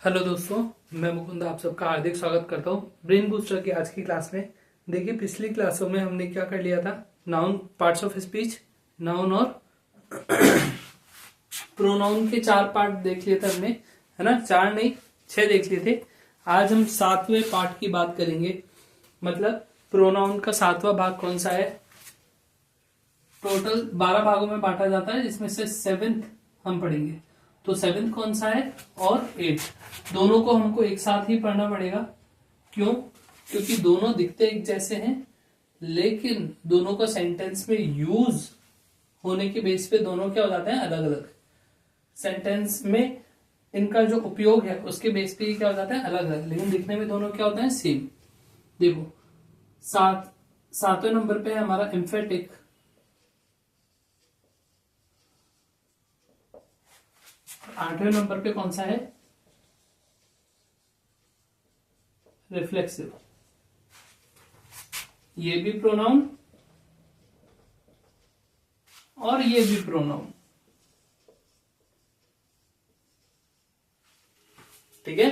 Hello दोस्तों, मैं मुकुंद आप सबका हार्दिक स्वागत करता हूँ ब्रेन बूस्टर की आज की क्लास में। देखिए, पिछली क्लासों में हमने क्या कर लिया था। Noun, parts of speech, noun और प्रोनाउन के 4 पार्ट देख लिए थे हमने, है ना। 4 नहीं, 6 देख लिए थे। आज हम 7वें पार्ट की बात करेंगे। मतलब प्रोनाउन का 7वां भाग कौन सा है। टोटल 12 भागों में बांटा जाता है, जिसमें से 7th हम पढ़ेंगे। तो 7th कौन सा है और 8th दोनों को हमको एक साथ ही पढ़ना पड़ेगा। क्यों? क्योंकि दोनों दिखते एक जैसे हैं, लेकिन दोनों का सेंटेंस में यूज होने के बेस पे दोनों क्या हो जाते हैं, अलग अलग। सेंटेंस में इनका जो उपयोग है उसके बेस पे क्या हो जाता है, अलग अलग, लेकिन दिखने में दोनों क्या होता है, सेम। देखो, 7वें नंबर पे है हमारा एम्फेटिक। 8वें नंबर पे कौन सा है, रिफ्लेक्सिव। ये भी प्रोनाउन और ये भी प्रोनाउन, ठीक है।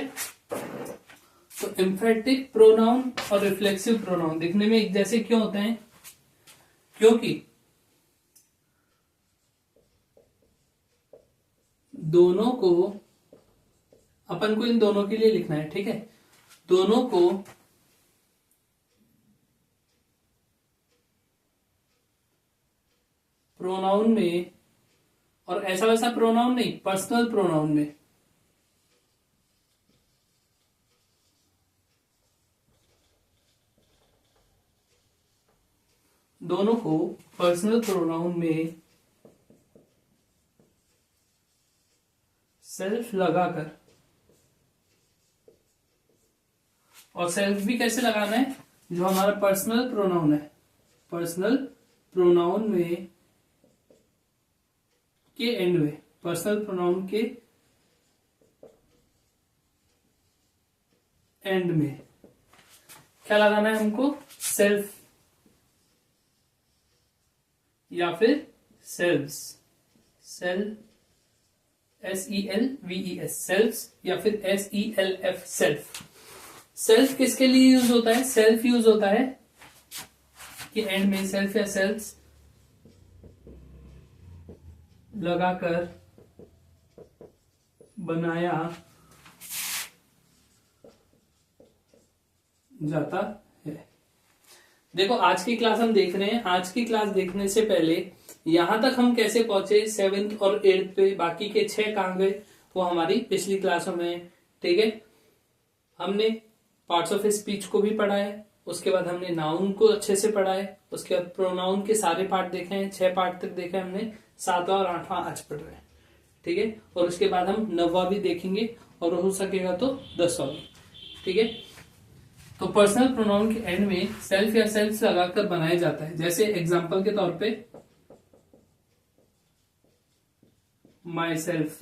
तो एम्फेटिक प्रोनाउन और रिफ्लेक्सिव प्रोनाउन दिखने में एक जैसे क्यों होते हैं? क्योंकि दोनों को अपन को इन दोनों के लिए लिखना है, ठीक है। दोनों को प्रोनाउन में, और ऐसा वैसा प्रोनाउन नहीं, पर्सनल प्रोनाउन में दोनों को पर्सनल प्रोनाउन में सेल्फ लगाकर, और सेल्फ भी कैसे लगाना है, जो हमारा पर्सनल प्रोनाउन है, पर्सनल प्रोनाउन में के एंड में, पर्सनल प्रोनाउन के एंड में क्या लगाना है हमको, सेल्फ या फिर सेल्व्स। SELVES, सेल्व्स या फिर SELF, सेल्फ। सेल्फ किसके लिए यूज होता है? सेल्फ यूज होता है कि एंड में सेल्फ या सेल्व्स लगाकर बनाया जाता है। देखो, आज की क्लास हम देख रहे हैं। आज की क्लास देखने से पहले यहां तक हम कैसे पहुंचे 7th और 8th पे, बाकी के 6 कहां गए, वो हमारी पिछली क्लासों में, ठीक है। हमने पार्ट्स ऑफ स्पीच को भी पढ़ा है, उसके बाद हमने नाउन को अच्छे से पढ़ा है, उसके बाद प्रोनाउन के सारे पार्ट देखे हैं, 6 पार्ट तक देखे हमने। 7वां और 8वां आज पढ़ रहे हैं, ठीक है। और उसके बाद हम 9वां भी देखेंगे, और हो सकेगा तो 10वां भी, ठीक है। तो पर्सनल प्रोनाउन के एंड में सेल्फ या सेल्फ लगाकर बनाया जाता है। जैसे एग्जांपल के तौर पे my self,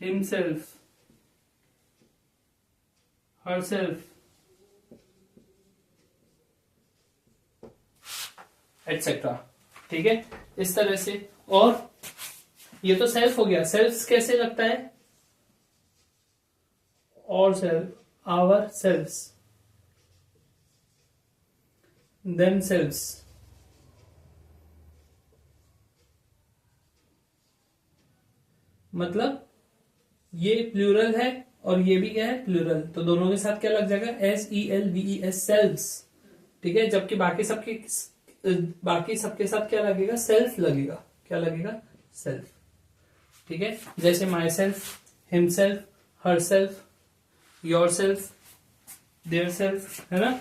himself, herself, etcetera, ठीक है। इस तरह से। और ये तो सेल्फ हो गया। सेल्फ कैसे लगता है? और self, ourselves, themselves. मतलब ये प्लूरल है और ये भी क्या है, प्लूरल, तो दोनों के साथ क्या लग जाएगा, SELVES, सेल्व्स, ठीक है। जबकि बाकी सबके साथ क्या लगेगा, सेल्फ लगेगा। क्या लगेगा, सेल्फ, ठीक है। जैसे my self, himself, her self, your self, their self, है ना।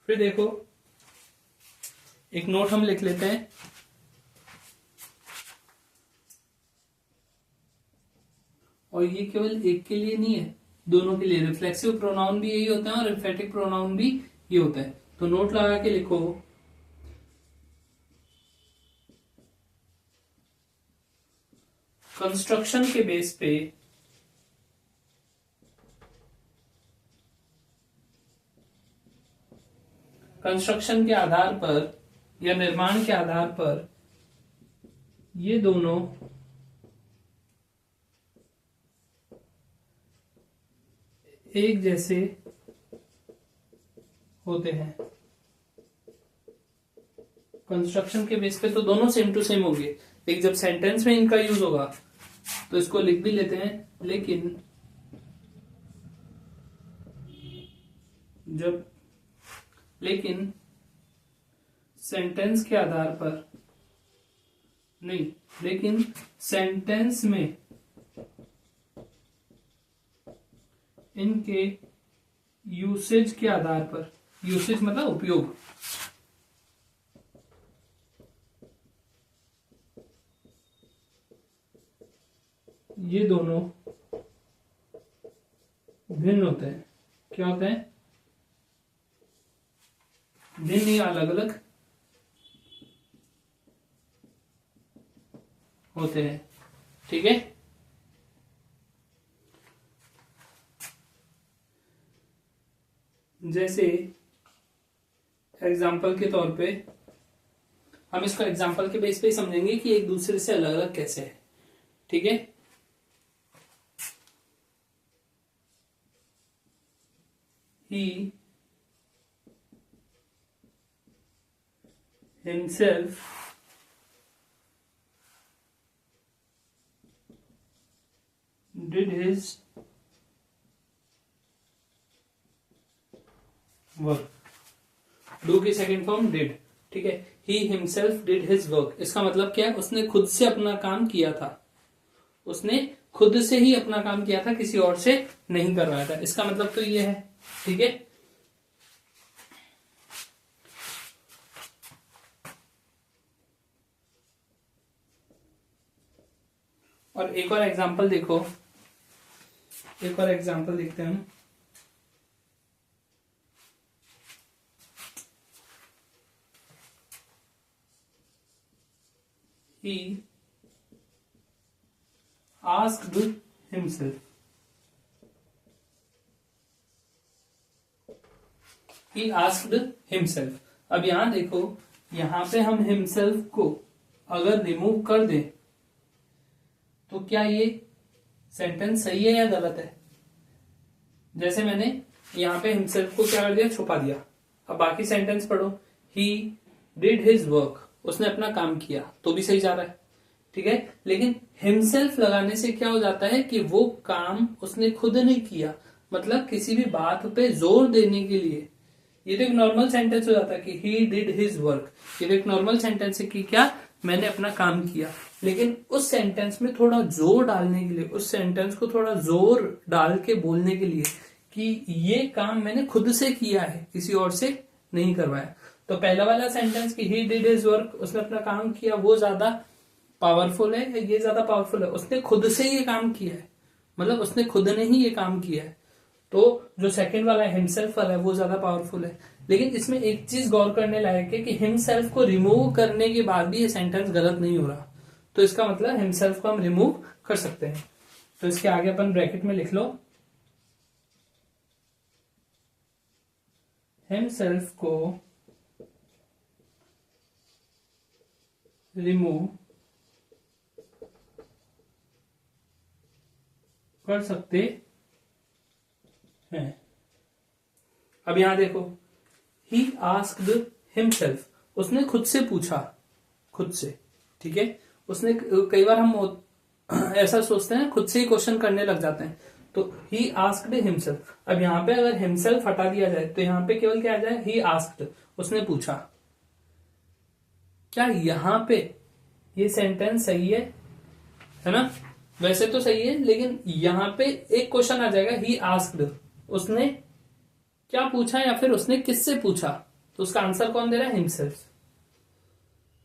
फिर देखो, एक नोट हम लिख लेते हैं। और ये केवल एक के लिए नहीं है, दोनों के लिए। रिफ्लेक्सिव प्रोनाउन भी यही होता है और एम्फेटिक प्रोनाउन भी ये होता है। तो नोट लगा के लिखो, कंस्ट्रक्शन के बेस पे कंस्ट्रक्शन के आधार पर या निर्माण के आधार पर ये दोनों एक जैसे होते हैं। कंस्ट्रक्शन के बेस पे तो दोनों सेम टू सेम होंगे, लेकिन जब सेंटेंस में इनका यूज होगा तो इसको लिख भी लेते हैं, लेकिन सेंटेंस के आधार पर नहीं, लेकिन सेंटेंस में इनके यूसेज के आधार पर, यूसेज मतलब उपयोग, ये दोनों भिन्न होते हैं। क्या होते हैं? भिन्न या अलग अलग होते हैं। ठीक है, जैसे एग्जाम्पल के तौर पे हम इसको एग्जाम्पल के बेस पे ही समझेंगे कि एक दूसरे से अलग अलग कैसे है। ठीक है, he himself did his work. Do की सेकेंड फॉर्म डिड। ठीक है, he himself did his work, इसका मतलब क्या है? उसने खुद से अपना काम किया था, उसने खुद से ही अपना काम किया था, किसी और से नहीं करवाया था। इसका मतलब तो ये है। ठीक है, और एक और एग्जांपल देखो, एक और एग्जांपल देखते हैं हम। He asked himself. He asked himself. अब यहां देखो, यहां पे हम himself को अगर रिमूव कर दें तो क्या ये सेंटेंस सही है या गलत है? जैसे मैंने यहां पे himself को क्या कर दिया? छुपा दिया। अब बाकी सेंटेंस पढ़ो, he did his work, उसने अपना काम किया, तो भी सही जा रहा है। ठीक है, लेकिन हिमसेल्फ लगाने से क्या हो जाता है कि वो काम उसने खुद नहीं किया, मतलब किसी भी बात पे जोर देने के लिए। ये तो एक नॉर्मल सेंटेंस हो जाता है कि ही डिड हिज वर्क, ये तो एक नॉर्मल सेंटेंस है कि क्या मैंने अपना काम किया। लेकिन उस सेंटेंस में थोड़ा जोर डालने के लिए, उस सेंटेंस को थोड़ा जोर डाल के बोलने के लिए कि ये काम मैंने खुद से किया है, किसी और से नहीं करवाया, तो पहला वाला सेंटेंस कि ही डिड हिज वर्क, उसने अपना काम किया, वो ज्यादा पावरफुल है, ये ज्यादा पावरफुल है? उसने खुद से ये काम किया है, मतलब उसने खुद ने ही ये काम किया है। तो जो सेकंड वाला है हिमसेल्फ वाला है वो ज्यादा पावरफुल है। लेकिन इसमें एक चीज गौर करने लायक है कि हिमसेल्फ को रिमूव करने के बाद भी ये सेंटेंस गलत नहीं हो रहा, तो इसका मतलब हिमसेल्फ को हम रिमूव कर सकते हैं। तो इसके आगे अपन ब्रैकेट में लिख लो, हिमसेल्फ को रिमूव कर सकते हैं। अब यहां देखो, ही आस्क्ड हिमसेल्फ, उसने खुद से पूछा, खुद से। ठीक है, उसने, कई बार हम ऐसा सोचते हैं, खुद से ही क्वेश्चन करने लग जाते हैं, तो ही आस्क्ड हिमसेल्फ। अब यहां पे अगर हिमसेल्फ हटा दिया जाए तो यहां पे केवल क्या आ जाए? ही आस्क्ड, उसने पूछा। क्या यहां पे ये सेंटेंस सही है ना? वैसे तो सही है, लेकिन यहां पे एक क्वेश्चन आ जाएगा, ही आस्क्ड, उसने क्या पूछा या फिर उसने किससे पूछा? तो उसका आंसर कौन दे रहा है? हिमसेल्फ।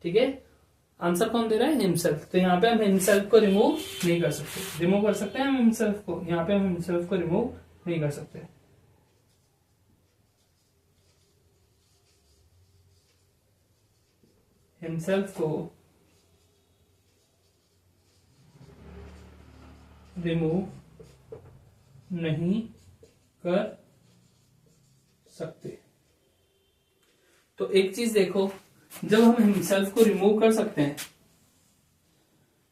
ठीक है, आंसर कौन दे रहा है? हिमसेल्फ। तो यहां पे हम हिमसेल्फ को रिमूव नहीं कर सकते। रिमूव कर सकते हैं हम हिमसेल्फ को, यहां पे हम हिमसेल्फ को रिमूव नहीं कर सकते। हिमसेल्फ को रिमूव नहीं कर सकते। तो एक चीज देखो, जब हम हिमसेल्फ को रिमूव कर सकते हैं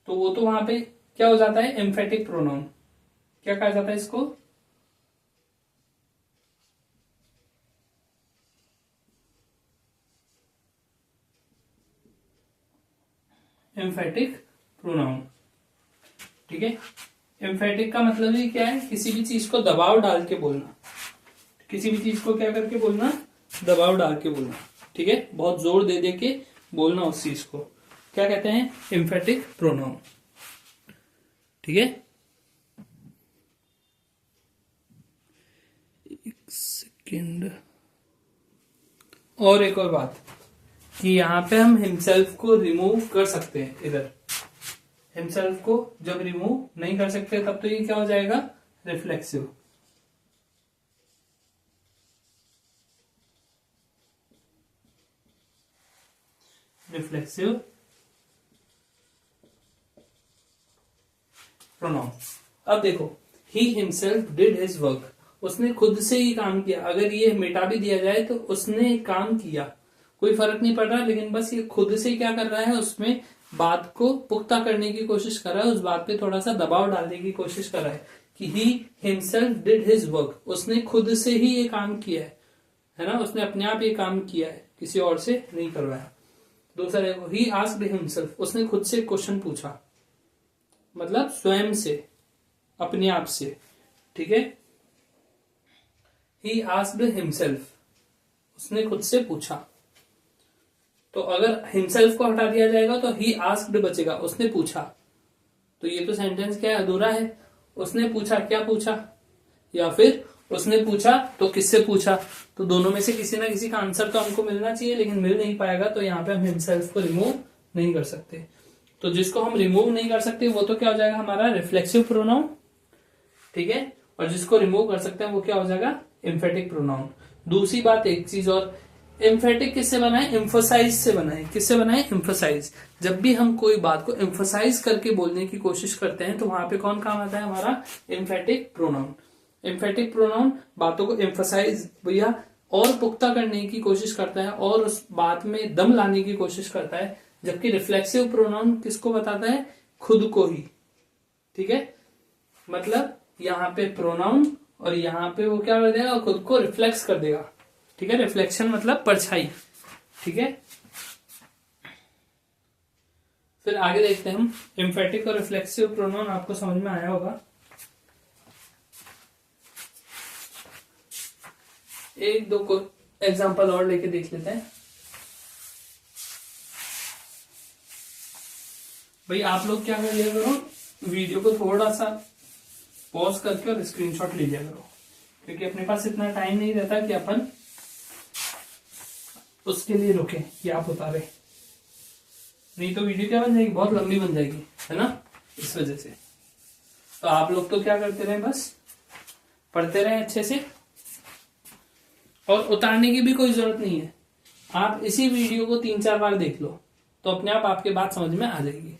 तो वो तो वहां पे क्या हो जाता है, एम्फेटिक प्रोनाउन। क्या कहा जाता है इसको, एम्फेटिक प्रोनाउन। ठीक है, एम्फेटिक का मतलब ही क्या है, किसी भी चीज को दबाव डाल के बोलना, किसी भी चीज को क्या करके बोलना, दबाव डाल के बोलना। ठीक है, बहुत जोर दे दे के बोलना उस चीज को, क्या कहते हैं, एम्फेटिक प्रोनाउन। ठीक है, एक सेकेंड, और एक और बात कि यहाँ पे हम हिमसेल्फ को रिमूव कर सकते हैं। इधर हिमसेल्फ को जब रिमूव नहीं कर सकते तब तो ये क्या हो जाएगा, रिफ्लेक्सिव। Reflexive pronoun. अब देखो, he himself did his work, उसने खुद से ही काम किया। अगर ये मिटा भी दिया जाए तो उसने काम किया, कोई फर्क नहीं पड़ रहा, लेकिन बस ये खुद से क्या कर रहा है, उसमें बात को पुख्ता करने की कोशिश कर रहा है, उस बात पे थोड़ा सा दबाव डालने की कोशिश कर रहा है कि he himself did his work, उसने खुद से ही ये काम किया है ना, उसने अपने आप ये काम किया है, किसी और से नहीं करवाया। दूसरा देखो, ही आस्क्ड हिमसेल्फ, उसने खुद से क्वेश्चन पूछा, मतलब स्वयं से, अपने आप से। ठीक है, ही आस्क्ड हिमसेल्फ, उसने खुद से पूछा। तो अगर हिमसेल्फ को हटा दिया जाएगा तो ही आस्क्ड बचेगा, उसने पूछा। तो ये तो सेंटेंस क्या है, अधूरा है। उसने पूछा, क्या पूछा, या फिर उसने पूछा तो किससे पूछा। तो दोनों में से किसी ना किसी का आंसर तो हमको मिलना चाहिए, लेकिन मिल नहीं पाएगा, तो यहाँ पे हम हिमसेल्फ को रिमूव नहीं कर सकते। तो जिसको हम रिमूव नहीं कर सकते वो तो क्या हो जाएगा, हमारा रिफ्लेक्सिव प्रोनाउन। ठीक है, और जिसको रिमूव कर सकते हैं वो क्या हो जाएगा, एम्फेटिक प्रोनाउन। दूसरी बात, एक चीज और, एम्फेटिक किससे बना है, एम्फोसाइज से बना है। किससे बना है, एम्फोसाइज। जब भी हम कोई बात को एम्फोसाइज करके बोलने की कोशिश करते हैं तो वहां पे कौन काम आता है, हमारा एम्फेटिक प्रोनाउन। एम्फेटिक प्रोनाउन बातों को एम्फोसाइज भैया और पुख्ता करने की कोशिश करता है और उस बात में दम लाने की कोशिश करता है, जबकि रिफ्लेक्सिव प्रोनाउन किसको बताता है, खुद को ही। ठीक है, मतलब यहाँ पे प्रोनाउन और यहाँ पे वो क्या कर देगा, खुद को रिफ्लेक्स कर देगा। ठीक है, रिफ्लेक्शन मतलब परछाई। ठीक है, फिर आगे देखते हैं हम, एम्फेटिक और रिफ्लेक्सिव प्रोनाउन आपको समझ में आया होगा। एक दो को एग्जांपल और लेके देख लेते हैं। भाई आप लोग क्या कर लिया करो, वीडियो को थोड़ा सा पॉज करके और स्क्रीनशॉट ले लिया करो, क्योंकि अपने पास इतना टाइम नहीं रहता कि अपन उसके लिए रुके कि आप उतारे, नहीं तो वीडियो क्या बन जाएगी, बहुत लंबी बन जाएगी, है ना। इस वजह से तो आप लोग तो क्या करते रहे, बस पढ़ते रहे अच्छे से, और उतारने की भी कोई जरूरत नहीं है। आप इसी वीडियो को 3-4 बार देख लो तो अपने आप आपके बात समझ में आ जाएगी।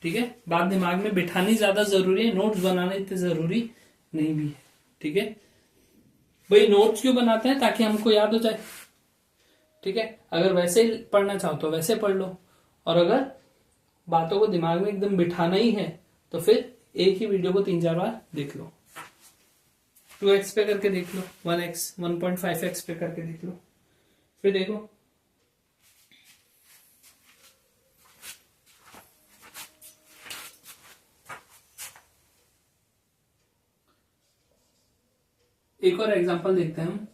ठीक है, बात दिमाग में बिठानी ज्यादा जरूरी है, नोट्स बनाना इतने जरूरी नहीं भी है। ठीक है भाई, नोट्स क्यों बनाते हैं, ताकि हमको याद हो जाए। ठीक है, अगर वैसे ही पढ़ना चाहो तो वैसे पढ़ लो, और अगर बातों को दिमाग में एकदम बिठाना ही है तो फिर एक ही वीडियो को 3-4 बार देख लो। 2x पे करके देख लो, 1x 1.5x पे करके देख लो, फिर देखो एक और एग्जांपल देखते हैं हम।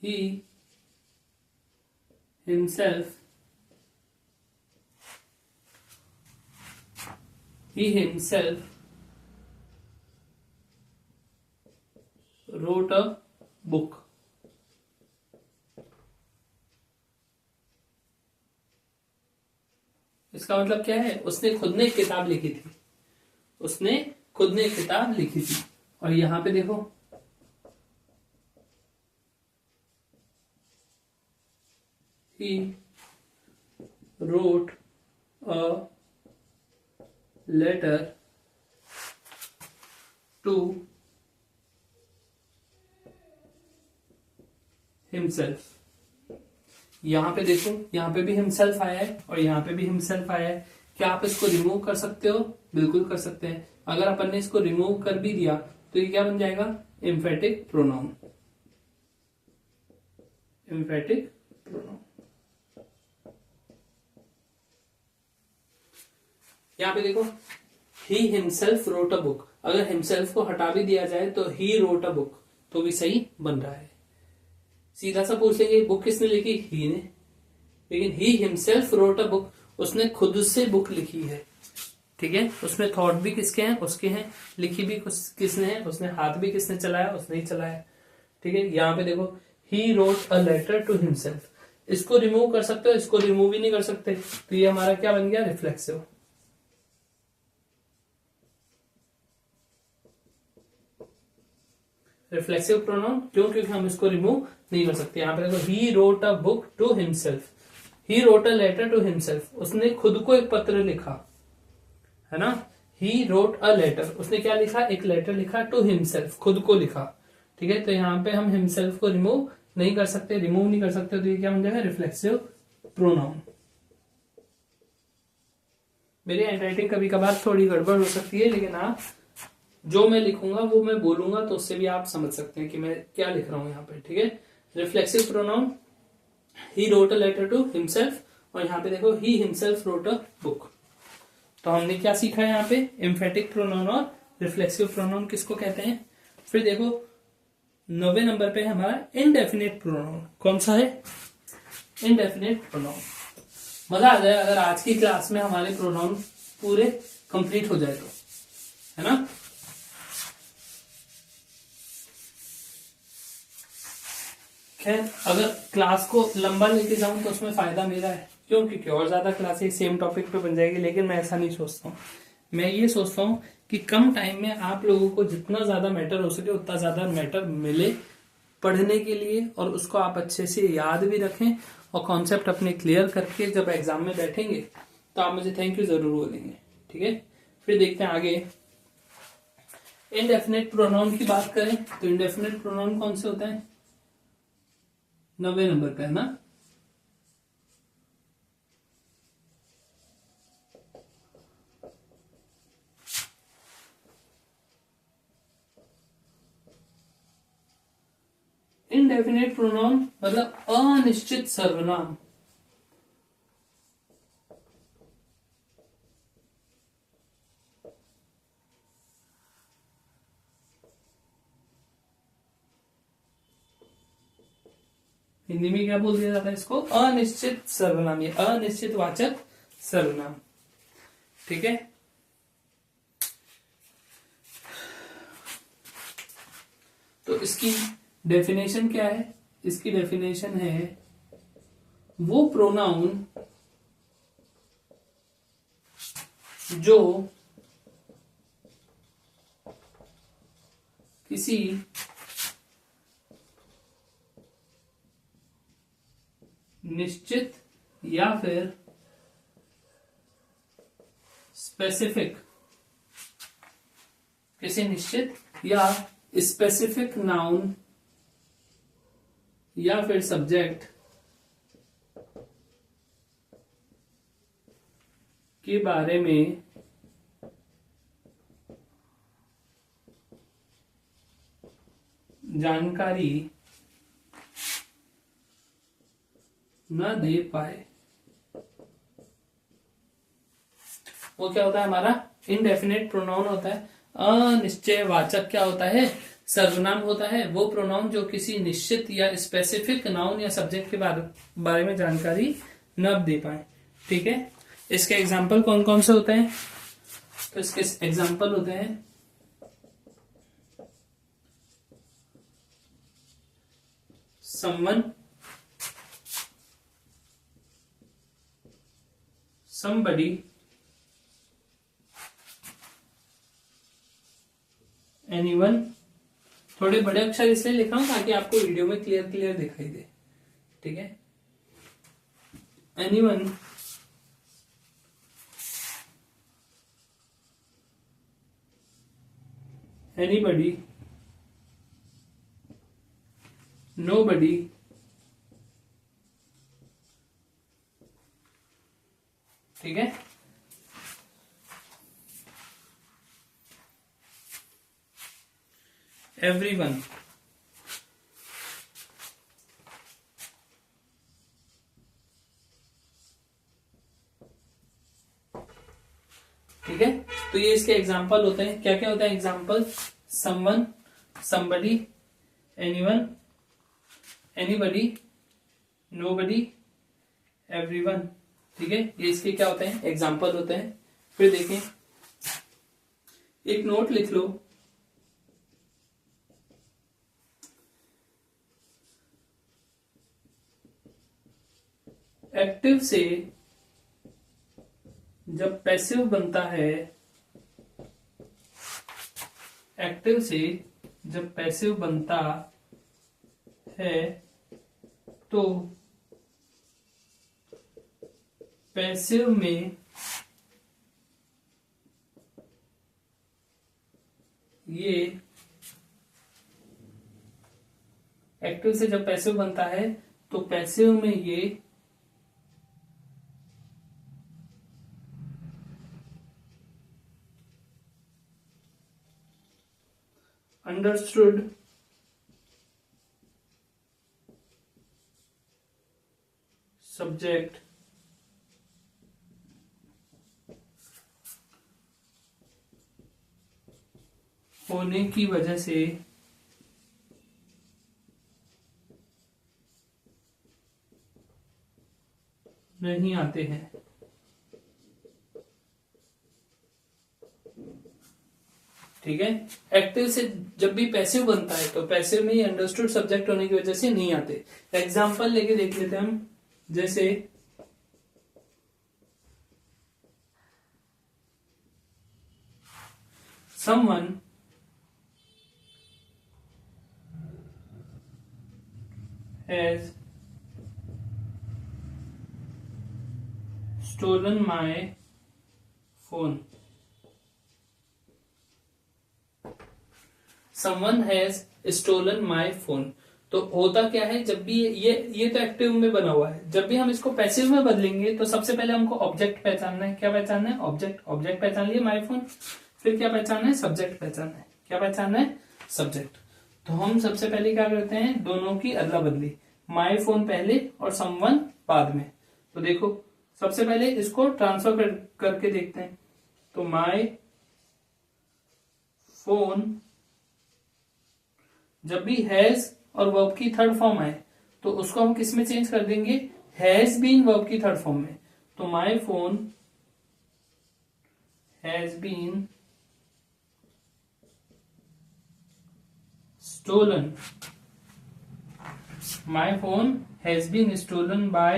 He himself wrote a book. इसका मतलब क्या है, उसने खुद ने किताब लिखी थी, उसने खुद ने किताब लिखी थी। और यहां पे देखो, he wrote a letter to himself. यहाँ पे देखो, यहाँ पे भी हिमसेल्फ आया है और यहाँ पे भी हिमसेल्फ आया है। क्या आप इसको रिमूव कर सकते हो? बिल्कुल कर सकते हैं। अगर अपन ने इसको रिमूव कर भी दिया तो ये क्या बन जाएगा? Emphatic pronoun. Emphatic pronoun. यहाँ पे देखो, he himself wrote a book. अगर हिमसेल्फ को हटा भी दिया जाए तो ही रोट अ बुक तो भी सही बन रहा है। सीधा सा पूछ लेंगे बुक किसने लिखी? ही ने। लेकिन ही हिमसेल्फ रोट अ बुक, उसने खुद से बुक लिखी है। ठीक है, उसमें थॉट भी किसके हैं? उसके हैं। लिखी भी किसने है? उसने। हाथ भी किसने चलाया? उसने ही चलाया। ठीक है, यहाँ पे देखो, he wrote a letter to himself. इसको रिमूव कर सकते हो, इसको रिमूव ही नहीं कर सकते, तो ये हमारा क्या बन गया? रिफ्लेक्सिव। रिफ्लेक्सिव प्रोनाउन क्यों? क्योंकि हम इसको रिमूव नहीं कर सकते। यहाँ पे देखो, he wrote a book to himself, he wrote a letter to himself, उसने खुद को एक पत्र लिखा, है ना। ही रोट अ लेटर, उसने क्या लिखा? एक लेटर लिखा टू हिमसेल्फ, खुद को लिखा। ठीक है, तो यहाँ पे हम हिमसेल्फ को रिमूव नहीं कर सकते, रिमूव नहीं कर सकते, तो ये क्या बन जाएगा? Reflexive pronoun. मेरी हैंडराइटिंग कभी कभार थोड़ी गड़बड़ हो सकती है, लेकिन आप जो मैं लिखूंगा वो मैं बोलूंगा तो उससे भी आप समझ सकते हैं कि मैं क्या लिख रहा हूं यहाँ पे। ठीक है, reflexive pronoun, he wrote a letter to himself, और यहाँ पे देखो, he himself wrote a book. तो हमने क्या सीखा है यहाँ पे? एम्फेटिक प्रोनाउन और रिफ्लेक्सिव प्रोनाउन किसको कहते हैं। फिर देखो 9वें नंबर पे हमारा इनडेफिनेट प्रोनाउन। कौन सा है? Indefinite pronoun. मजा आ जाए अगर आज की क्लास में हमारे प्रोनाउन पूरे कंप्लीट हो जाए तो, है ना। खैर, अगर क्लास को लंबा लेके जाऊं तो उसमें फायदा मेरा है। क्यों? क्योंकि और ज्यादा क्लासेस सेम टॉपिक पे बन जाएगी, लेकिन मैं ऐसा नहीं सोचता हूँ। मैं ये सोचता हूँ कि कम टाइम में आप लोगों को जितना ज्यादा मैटर हो सके उतना ज्यादा मैटर मिले पढ़ने के लिए, और उसको आप अच्छे से याद भी रखें और कॉन्सेप्ट अपने क्लियर करके जब एग्जाम में बैठेंगे तो आप मुझे थैंक यू जरूर बोलेंगे। ठीक है, फिर देखते हैं आगे। इनडेफिनेट प्रोनाउन की बात करें तो इनडेफिनेट प्रोनाउन कौन से होते हैं? 9वें नंबर पे, है ना। इनडेफिनेट प्रोनाउन मतलब अनिश्चित सर्वनाम। हिंदी में क्या बोल दिया जाता है इसको? अनिश्चित सर्वनाम, ये अनिश्चित वाचक सर्वनाम। ठीक है, तो इसकी डेफिनेशन क्या है? इसकी डेफिनेशन है वो प्रोनाउन जो किसी निश्चित या फिर स्पेसिफिक, किसी निश्चित या स्पेसिफिक नाउन या फिर सब्जेक्ट के बारे में जानकारी न दे पाए, वो क्या होता है? हमारा इनडेफिनेट प्रोनाउन होता है। अनिश्चयवाचक क्या होता है? सर्वनाम होता है। वो प्रोनाउन जो किसी निश्चित या स्पेसिफिक नाउन या सब्जेक्ट के बारे में जानकारी न दे पाए। ठीक है, इसके एग्जाम्पल कौन कौन से होते हैं? तो इसके एग्जाम्पल होते हैं someone, somebody, anyone। थोड़े बड़े अक्षर इसलिए लिखा हूं ताकि आपको वीडियो में क्लियर क्लियर दिखाई दे। ठीक है, anyone, anybody, nobody, ठीक है। एवरीवन, ठीक है। तो ये इसके एग्जाम्पल होते हैं। क्या क्या होता है example? Someone, somebody, anyone, anybody, nobody, everyone, ठीक है। ये इसके क्या होते हैं? एग्जाम्पल होते हैं। फिर देखें, एक नोट लिख लो। एक्टिव से जब पैसिव बनता है, एक्टिव से जब पैसिव बनता है तो पैसिव में ये, एक्टिव से जब पैसिव बनता है तो पैसिव में ये अंडरस्टूड सब्जेक्ट होने की वजह से नहीं आते हैं। ठीक है। एक्टिव से जब भी पैसिव बनता है तो पैसिव में ही अंडरस्टूड सब्जेक्ट होने की वजह से नहीं आते। एग्जाम्पल लेके देख लेते हैं हम। जैसे someone has stolen my phone. Someone has stolen my phone. तो होता क्या है, जब भी ये तो एक्टिव में बना हुआ है, जब भी हम इसको पैसिव में बदलेंगे तो सबसे पहले हमको ऑब्जेक्ट पहचानना है। क्या पहचानना है? ऑब्जेक्ट। ऑब्जेक्ट पहचान लिया माई फोन। फिर क्या पहचानना है? सब्जेक्ट पहचानना है। क्या पहचानना है? सब्जेक्ट। तो हम सबसे पहले क्या करते हैं, दोनों की अदला बदली, माई फोन पहले और समवन बाद में। तो देखो सबसे पहले इसको ट्रांसफर करके देखते हैं। तो माई फोन जब भी हैज और वर्ब की थर्ड फॉर्म आए तो उसको हम किस में चेंज कर देंगे? हैज बीन वर्ब की थर्ड फॉर्म में। तो my phone has been stolen. My phone has been stolen by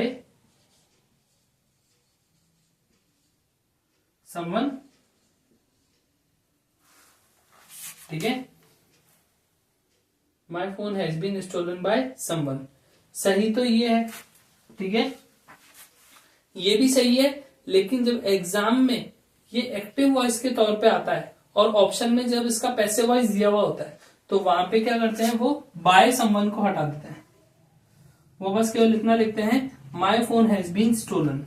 someone. ठीक है। My phone has been stolen by someone. सही तो ये है, ठीक है, ये भी सही है। लेकिन जब एग्जाम में ये एक्टिव वॉइस के तौर पे आता है और ऑप्शन में जब इसका पैसिव वॉइस दिया हुआ होता है तो वहां पे क्या करते हैं, वो बाय समवन को हटा देते हैं। वो बस केवल इतना लिखते हैं my phone has been stolen.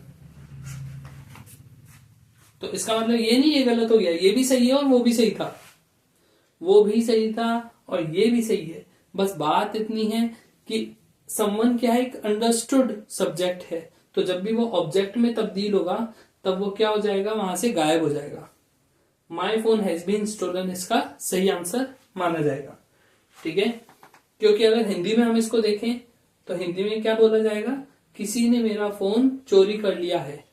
तो इसका मतलब ये नहीं ये गलत हो गया, ये भी सही है और वो भी सही था, वो भी सही था और ये भी सही है। बस बात इतनी है कि समवन क्या है, एक अंडरस्टूड सब्जेक्ट है। तो जब भी वो ऑब्जेक्ट में तब्दील होगा तब वो क्या हो जाएगा, वहां से गायब हो जाएगा। My phone has been stolen इसका सही आंसर माना जाएगा। ठीक है। क्योंकि अगर हिंदी में हम इसको देखें तो हिंदी में क्या बोला जाएगा, किसी ने मेरा फोन चोरी कर लिया है।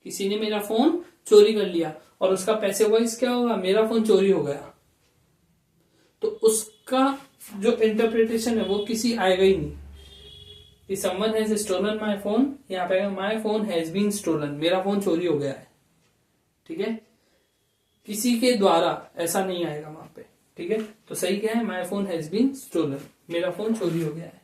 किसी ने मेरा फोन चोरी कर लिया और उसका पैसिव वॉइस क्या होगा, मेरा फोन चोरी हो गया। तो उसका जो इंटरप्रिटेशन है वो किसी आएगा ही नहीं कि someone has stolen my phone, यहाँ पे my phone has been stolen, मेरा फोन चोरी हो गया है। ठीक है। किसी के द्वारा ऐसा नहीं आएगा वहां पे। ठीक है। तो सही क्या है, my phone has been stolen, मेरा फोन चोरी हो गया है।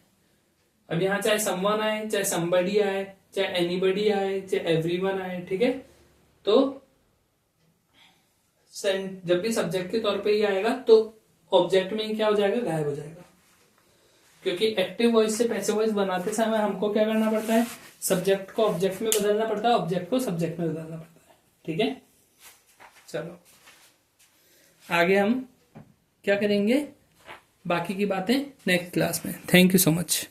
अब यहाँ चाहे समवन आए, चाहे समबडी आए, चाहे एनीबडी आए, चाहे एवरीवन आए, ठीक है, तो जब भी सब्जेक्ट के तौर पे ये आएगा तो ऑब्जेक्ट में क्या हो जाएगा, गायब हो जाएगा। क्योंकि एक्टिव वॉइस से पैसिव वॉइस बनाते समय हमको क्या करना पड़ता है, सब्जेक्ट को ऑब्जेक्ट में बदलना पड़ता है, ऑब्जेक्ट को सब्जेक्ट में बदलना पड़ता है। ठीक है, चलो आगे हम क्या करेंगे, बाकी की बातें नेक्स्ट क्लास में। Thank you so much.